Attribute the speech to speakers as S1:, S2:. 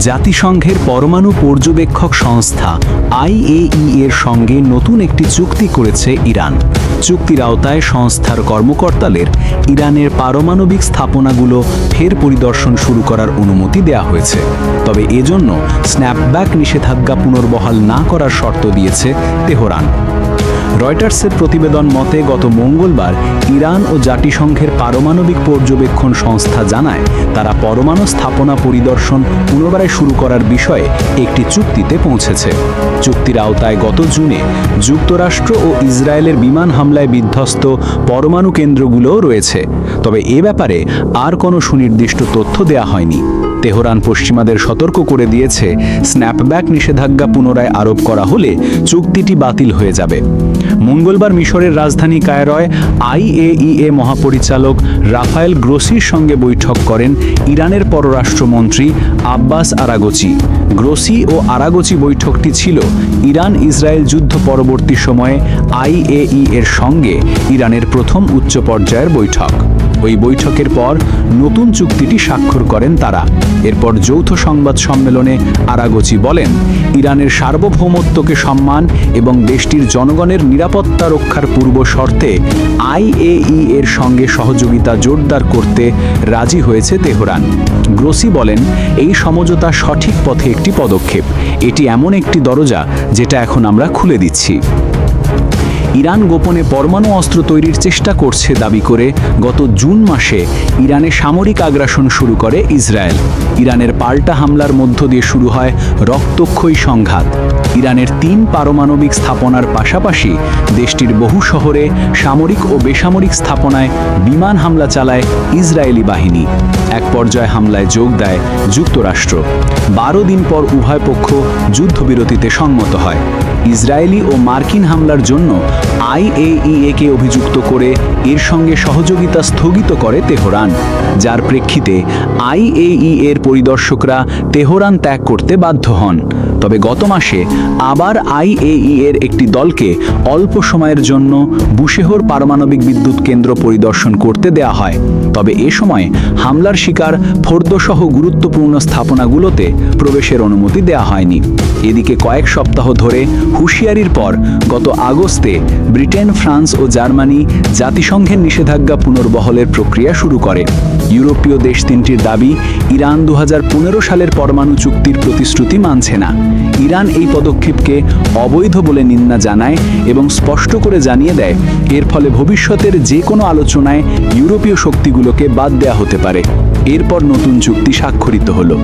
S1: জাতিসংঘের পরমাণু পর্যবেক্ষক সংস্থা IAEA এর সঙ্গে নতুন একটি চুক্তি করেছে ইরান। চুক্তির আওতায় সংস্থার কর্মকর্তাদের ইরানের পারমাণবিক স্থাপনাগুলো ফের পরিদর্শন শুরু করার অনুমতি দেওয়া হয়েছে। তবে এজন্য স্ন্যাপব্যাক নিষেধাজ্ঞা পুনর্বহাল না করার শর্ত দিয়েছে তেহরান। রয়টার্সের প্রতিবেদন মতে গত মঙ্গলবার ইরান ও জাতিসংঘের পারমাণবিক পর্যবেক্ষণ সংস্থা জানায় তারা পরমাণু স্থাপনা পরিদর্শন পুনরায় শুরু করার বিষয়ে একটি চুক্তিতে পৌঁছেছে। চুক্তির আওতায় গত জুনে যুক্তরাষ্ট্র ও ইসরায়েলের বিমান হামলায় বিধ্বস্ত পরমাণু কেন্দ্রগুলোও রয়েছে। তবে এ ব্যাপারে আর কোনো সুনির্দিষ্ট তথ্য দেয়া হয়নি। তেহরান পশ্চিমাদের সতর্ক করে দিয়েছে, স্ন্যাপব্যাক নিষেধাজ্ঞা পুনরায় আরোপ করা হলে চুক্তিটি বাতিল হয়ে যাবে। মঙ্গলবার মিশরের রাজধানী কায়রোয় IAEA মহাপরিচালক রাফায়েল গ্রোসির সঙ্গে বৈঠক করেন ইরানের পররাষ্ট্রমন্ত্রী আব্বাস আরাগচি। গ্রোসি ও আরাগচি বৈঠকটি ছিল ইরান ইসরায়েল যুদ্ধ পরবর্তী সময়ে IAEA এর সঙ্গে ইরানের প্রথম উচ্চ পর্যায়ের বৈঠক। ওই বৈঠকের পর নতুন চুক্তিটি স্বাক্ষর করেন তারা। এরপর যৌথ সংবাদ সম্মেলনে আরাগচি বলেন, ইরানের সার্বভৌমত্বকে সম্মান এবং দেশটির জনগণের নিরাপত্তা রক্ষার পূর্ব শর্তে IAEA এর সঙ্গে সহযোগিতা জোরদার করতে রাজি হয়েছে তেহরান। গ্রোসি বলেন, এই সমঝোতা সঠিক পথে একটি পদক্ষেপ। এটি এমন একটি দরজা যেটা এখন আমরা খুলে দিচ্ছি। ইরান গোপনে পরমাণু অস্ত্র তৈরির চেষ্টা করছে দাবি করে গত জুন মাসে ইরানে সামরিক আগ্রাসন শুরু করে ইসরায়েল। ইরানের পাল্টা হামলার মধ্য দিয়ে শুরু হয় রক্তক্ষয়ী সংঘাত। ইরানের 3 পারমাণবিক স্থাপনার পাশাপাশি দেশটির বহু শহরে সামরিক ও বেসামরিক স্থাপনায় বিমান হামলা চালায় ইসরায়েলি বাহিনী। এক পর্যায়ে হামলায় যোগ দেয় যুক্তরাষ্ট্র। 12 দিন পর উভয় পক্ষ যুদ্ধবিরতিতে সম্মত হয়। ইসরায়েলি ও মার্কিন হামলার জন্য IAEA কে অভিযুক্ত করে এর সঙ্গে সহযোগিতা স্থগিত করে তেহরান, যার প্রেক্ষিতে IAEA এর পরিদর্শকরা তেহরান ত্যাগ করতে বাধ্য হন। তবে গত মাসে আবার IAEA এর একটি দলকে অল্প সময়ের জন্য বুশেহর পারমাণবিক বিদ্যুৎ কেন্দ্র পরিদর্শন করতে দেয়া হয়। তবে এ সময় হামলার শিকার ফোর্দোসহ গুরুত্বপূর্ণ স্থাপনাগুলোতে প্রবেশের অনুমতি দেয়া হয়নি। এদিকে কয়েক সপ্তাহ ধরে হুঁশিয়ারির পর গত আগস্টে ব্রিটেন, ফ্রান্স ও জার্মানি জাতিসংঘের নিষেধাজ্ঞা পুনর্বহলের প্রক্রিয়া শুরু করে। ইউরোপীয় দেশ তিনটির দাবি, ইরান 2015 সালের পরমাণু চুক্তির প্রতিশ্রুতি মানছে না। ইরান এই পদক্ষেপকে অবৈধ বলে নিন্দা জানায় এবং স্পষ্ট করে জানিয়ে দেয়, এর ফলে ভবিষ্যতের যে কোনো আলোচনায় ইউরোপীয় শক্তিগুলোকে বাদ দেওয়া হতে পারে। এরপর নতুন চুক্তি স্বাক্ষরিত হলো।